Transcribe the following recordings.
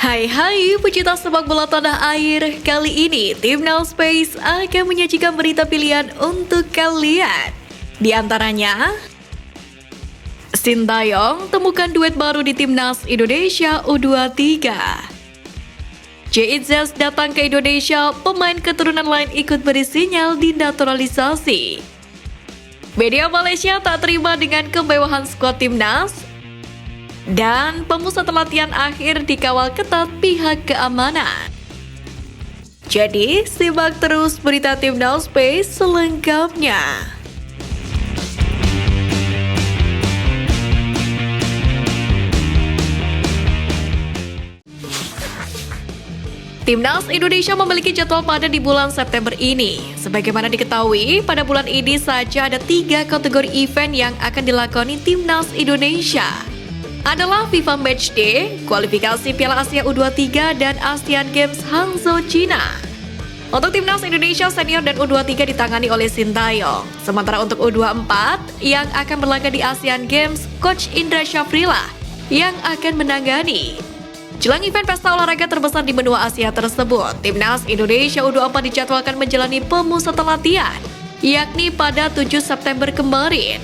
Hai pecinta sepak bola tanah air. Kali ini Timnas Space akan menyajikan berita pilihan untuk kalian. Di antaranya, Sintayong temukan duet baru di Timnas Indonesia U23. JIZ datang ke Indonesia, pemain keturunan lain ikut beri sinyal dinaturalisasi. Media Malaysia tak terima dengan kemewahan skuad Timnas. Dan pemusat latihan akhir dikawal ketat pihak keamanan. Jadi, simak terus berita Timnas Space selengkapnya. Timnas Indonesia memiliki jadwal padat di bulan September ini. Sebagaimana diketahui, pada bulan ini saja ada 3 kategori event yang akan dilakoni Timnas Indonesia. Adalah FIFA Matchday, kualifikasi Piala Asia U23 dan Asian Games Hangzhou, China. Untuk Timnas Indonesia senior dan U23 ditangani oleh Sintayong. Sementara untuk U24 yang akan berlaga di Asian Games, Coach Indra Syafrila yang akan menangani. Jelang event pesta olahraga terbesar di benua Asia tersebut, Timnas Indonesia U24 dijadwalkan menjalani pemusatan latihan, yakni pada 7 September kemarin.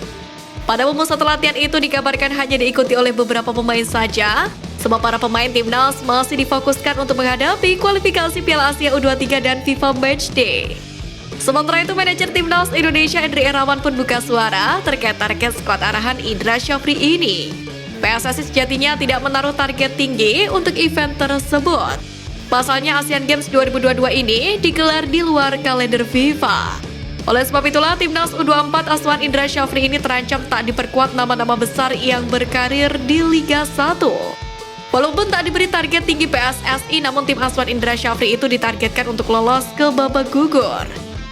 Pada pemusatan latihan itu dikabarkan hanya diikuti oleh beberapa pemain saja, sebab para pemain Timnas masih difokuskan untuk menghadapi kualifikasi Piala Asia U23 dan FIFA Matchday. Sementara itu, manajer Timnas Indonesia Endri Irawan pun buka suara terkait target skuad arahan Indra Syafri ini. PSSI sejatinya tidak menaruh target tinggi untuk event tersebut. Pasalnya Asian Games 2022 ini digelar di luar kalender FIFA. Oleh sebab itulah, Timnas U24 asuhan Indra Syafri ini terancam tak diperkuat nama-nama besar yang berkarir di Liga 1. Walaupun tak diberi target tinggi PSSI, namun tim asuhan Indra Syafri itu ditargetkan untuk lolos ke babak gugur.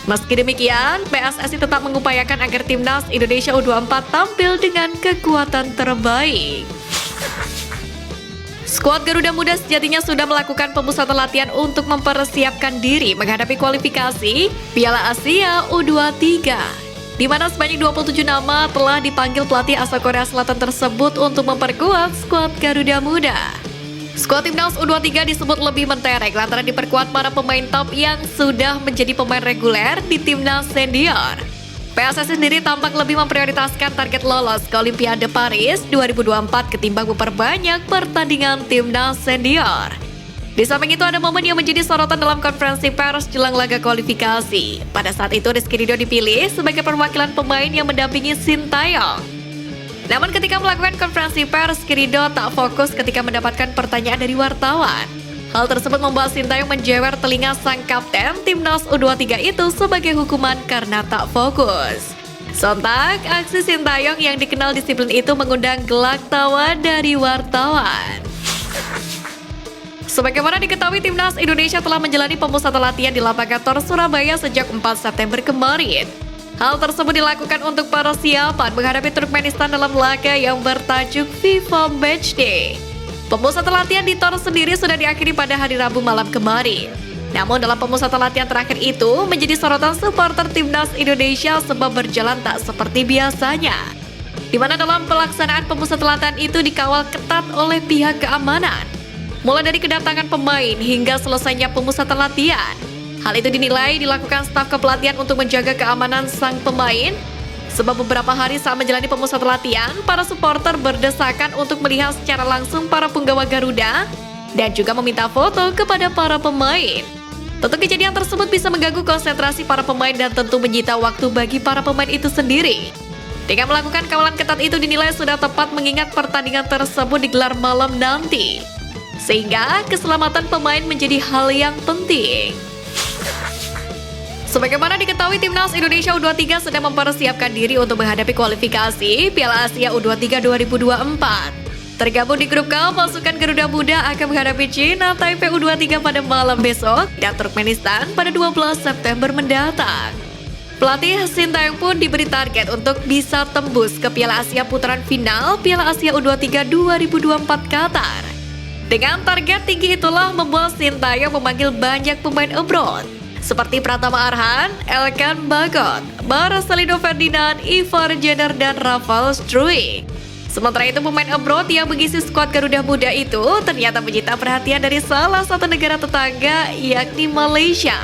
Meski demikian, PSSI tetap mengupayakan agar Timnas Indonesia U24 tampil dengan kekuatan terbaik. Skuad Garuda Muda sejatinya sudah melakukan pemusatan latihan untuk mempersiapkan diri menghadapi kualifikasi Piala Asia U23, di mana sebanyak 27 nama telah dipanggil pelatih asal Korea Selatan tersebut untuk memperkuat skuad Garuda Muda. Skuad Timnas U23 disebut lebih mentereng lantaran diperkuat para pemain top yang sudah menjadi pemain reguler di Timnas Senior. PSSI sendiri tampak lebih memprioritaskan target lolos ke Olimpiade Paris 2024 ketimbang memperbanyak pertandingan Timnas Senior. Di samping itu ada momen yang menjadi sorotan dalam konferensi pers jelang laga kualifikasi. Pada saat itu Rizky Ridho dipilih sebagai perwakilan pemain yang mendampingi Sintayong. Namun ketika melakukan konferensi pers, Rizky Ridho tak fokus ketika mendapatkan pertanyaan dari wartawan. Hal tersebut membuat Sintayong menjewer telinga sang kapten Timnas U23 itu sebagai hukuman karena tak fokus. Sontak, aksi Sintayong yang dikenal disiplin itu mengundang gelak tawa dari wartawan. Sebagaimana diketahui, Timnas Indonesia telah menjalani pemusatan latihan di lapangan Tor Surabaya sejak 4 September kemarin. Hal tersebut dilakukan untuk persiapan menghadapi Turkmenistan dalam laga yang bertajuk FIFA Matchday. Pemusatan latihan di Tor sendiri sudah diakhiri pada hari Rabu malam kemarin. Namun dalam pemusatan latihan terakhir itu menjadi sorotan supporter Timnas Indonesia sebab berjalan tak seperti biasanya. Di mana dalam pelaksanaan pemusatan latihan itu dikawal ketat oleh pihak keamanan. Mulai dari kedatangan pemain hingga selesainya pemusatan latihan. Hal itu dinilai dilakukan staf kepelatihan untuk menjaga keamanan sang pemain. Sebab beberapa hari saat menjalani pemusatan latihan, para supporter berdesakan untuk melihat secara langsung para punggawa Garuda dan juga meminta foto kepada para pemain. Tentu kejadian tersebut bisa mengganggu konsentrasi para pemain dan tentu menyita waktu bagi para pemain itu sendiri. Dengan melakukan kawalan ketat itu dinilai sudah tepat mengingat pertandingan tersebut digelar malam nanti. Sehingga keselamatan pemain menjadi hal yang penting. Sebagaimana diketahui, Timnas Indonesia U23 sedang mempersiapkan diri untuk menghadapi kualifikasi Piala Asia U23 2024. Tergabung di grup K, pasukan Garuda Muda akan menghadapi China Taipei U23 pada malam besok dan Turkmenistan pada 12 September mendatang. Pelatih Sintayong pun diberi target untuk bisa tembus ke Piala Asia putaran final Piala Asia U23 2024 Qatar. Dengan target tinggi itulah membuat Sintayong memanggil banyak pemain abroad, seperti Pratama Arhan, Elkan Bagot, Marcelino Ferdinand, Ivar Jenner, dan Rafael Struijk. Sementara itu pemain abroad yang mengisi skuad Garuda Muda itu ternyata menyita perhatian dari salah satu negara tetangga yakni Malaysia.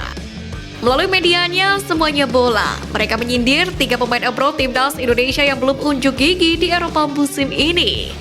Melalui medianya Semuanya Bola, mereka menyindir 3 pemain abroad timnas Indonesia yang belum unjuk gigi di Eropa musim ini.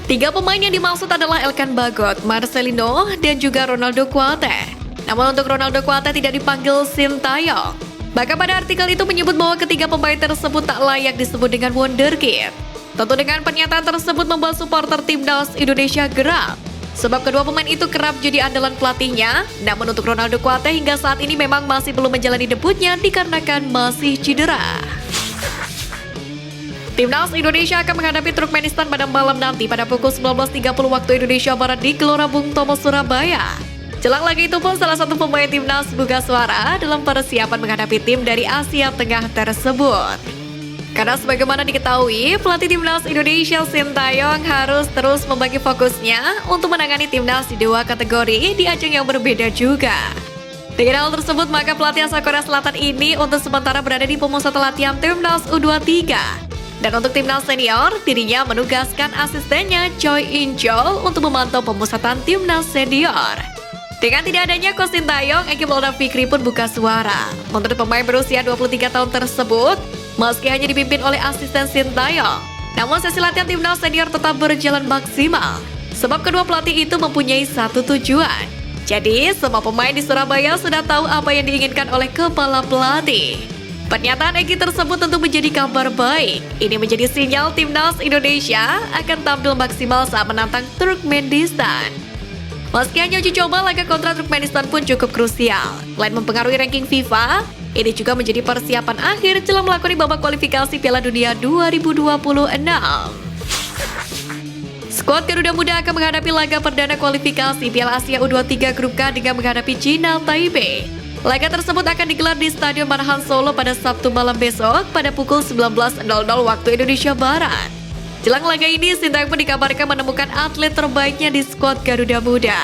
3 pemain yang dimaksud adalah Elkan Bagot, Marcelino, dan juga Ronaldo Kuate. Namun untuk Ronaldo Kuate tidak dipanggil Sintayong. Bahkan pada artikel itu menyebut bahwa ketiga pemain tersebut tak layak disebut dengan wonderkid. Tentu dengan pernyataan tersebut membuat supporter timnas Indonesia geram. Sebab kedua pemain itu kerap jadi andalan pelatihnya. Namun untuk Ronaldo Kuate hingga saat ini memang masih belum menjalani debutnya dikarenakan masih cedera. Timnas Indonesia akan menghadapi Turkmenistan pada malam nanti pada pukul 19.30 waktu Indonesia Barat di Gelora Bung Tomo, Surabaya. Jelang laga itu pun salah satu pemain timnas buka suara dalam persiapan menghadapi tim dari Asia Tengah tersebut. Karena sebagaimana diketahui, pelatih timnas Indonesia Sintayong harus terus membagi fokusnya untuk menangani timnas di 2 kategori di ajang yang berbeda juga. Dengan hal tersebut, maka pelatih asal Korea Selatan ini untuk sementara berada di pemusatan latihan timnas U23. Dan untuk timnas senior, dirinya menugaskan asistennya Choi In-chol untuk memantau pemusatan timnas senior. Dengan tidak adanya Coach Sintayong, ekip Laura Fikri pun buka suara. Menurut pemain berusia 23 tahun tersebut, meski hanya dipimpin oleh asisten Sintayong, namun sesi latihan timnas senior tetap berjalan maksimal. Sebab kedua pelatih itu mempunyai satu tujuan. Jadi, semua pemain di Surabaya sudah tahu apa yang diinginkan oleh kepala pelatih. Pernyataan Egi tersebut tentu menjadi kabar baik. Ini menjadi sinyal timnas Indonesia akan tampil maksimal saat menantang Turkmenistan. Meski hanya uji coba, laga kontra Turkmenistan pun cukup krusial. Selain mempengaruhi ranking FIFA, ini juga menjadi persiapan akhir jelang melakoni babak kualifikasi Piala Dunia 2026. Skuad Garuda Muda akan menghadapi laga perdana kualifikasi Piala Asia U23 Grup K dengan menghadapi China Taipei. Laga tersebut akan digelar di Stadion Manahan Solo pada Sabtu malam besok pada pukul 19.00 waktu Indonesia Barat. Jelang laga ini, Sintayong pun dikabarkan menemukan atlet terbaiknya di skuad Garuda Muda.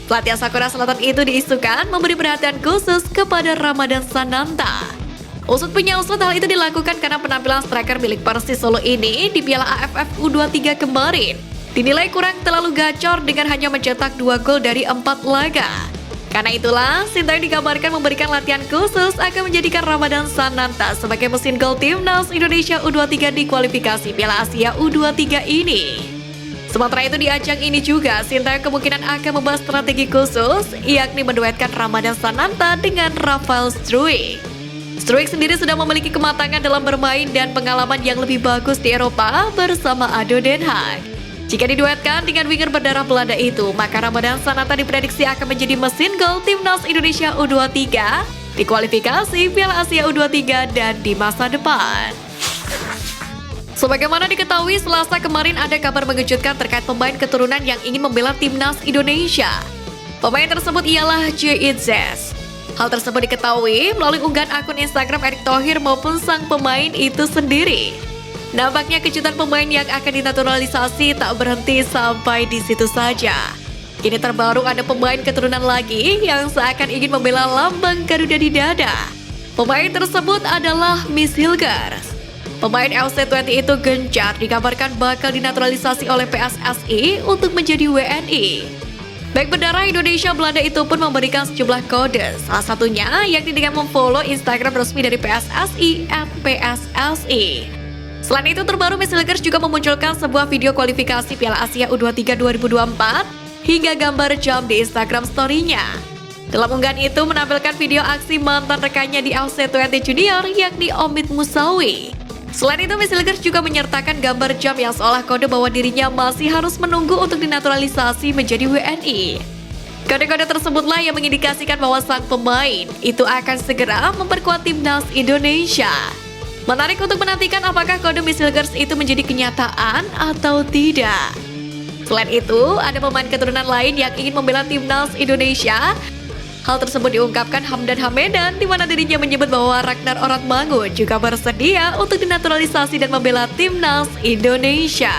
Pelatih asal Korea Selatan itu diisukan memberi perhatian khusus kepada Ramadan Sananta. Usut punya usut, hal itu dilakukan karena penampilan striker milik Persis Solo ini di Piala AFF U23 kemarin dinilai kurang terlalu gacor dengan hanya mencetak 2 gol dari 4 laga. Karena itulah, Sintayong dikabarkan memberikan latihan khusus akan menjadikan Ramadan Sananta sebagai mesin gol timnas Indonesia U23 di kualifikasi Piala Asia U23 ini. Sementara itu di ajang ini juga, Sintayong kemungkinan akan membahas strategi khusus, yakni menduetkan Ramadan Sananta dengan Rafael Struijk. Struijk sendiri sudah memiliki kematangan dalam bermain dan pengalaman yang lebih bagus di Eropa bersama ADO Den Haag. Jika diduetkan dengan winger berdarah Belanda itu, maka Ramadan Sananta diprediksi akan menjadi mesin gol timnas Indonesia U23 di kualifikasi Piala Asia U23 dan di masa depan. Sebagaimana diketahui, Selasa kemarin ada kabar mengejutkan terkait pemain keturunan yang ingin membela timnas Indonesia. Pemain tersebut ialah J. Itzes. Hal tersebut diketahui melalui unggahan akun Instagram Erick Thohir maupun sang pemain itu sendiri. Nampaknya kejutan pemain yang akan dinaturalisasi tak berhenti sampai di situ saja. Kini terbaru ada pemain keturunan lagi yang seakan ingin membela lambang Garuda di dada. Pemain tersebut adalah Miss Hilgers. Pemain LC20 itu gencar dikabarkan bakal dinaturalisasi oleh PSSI untuk menjadi WNI. Baik berdarah Indonesia Belanda itu pun memberikan sejumlah kode, salah satunya yakni dengan memfollow Instagram resmi dari PSSI @PSSI. Selain itu, terbaru Miss Hilgers juga memunculkan sebuah video kualifikasi Piala Asia U23 2024 hingga gambar jam di Instagram story-nya. Dalam unggahan itu menampilkan video aksi mantan rekannya di LC20 Junior yakni Omid Musawi. Selain itu, Miss Hilgers juga menyertakan gambar jam yang seolah kode bahwa dirinya masih harus menunggu untuk dinaturalisasi menjadi WNI. Kode-kode tersebutlah yang mengindikasikan bahwa sang pemain itu akan segera memperkuat timnas Indonesia. Menarik untuk menantikan apakah kode Miss Hilgers itu menjadi kenyataan atau tidak. Selain itu, ada pemain keturunan lain yang ingin membela timnas Indonesia. Hal tersebut diungkapkan Hamdan Hamedan, di mana dirinya menyebut bahwa Ragnar Oratmangun juga bersedia untuk dinaturalisasi dan membela timnas Indonesia.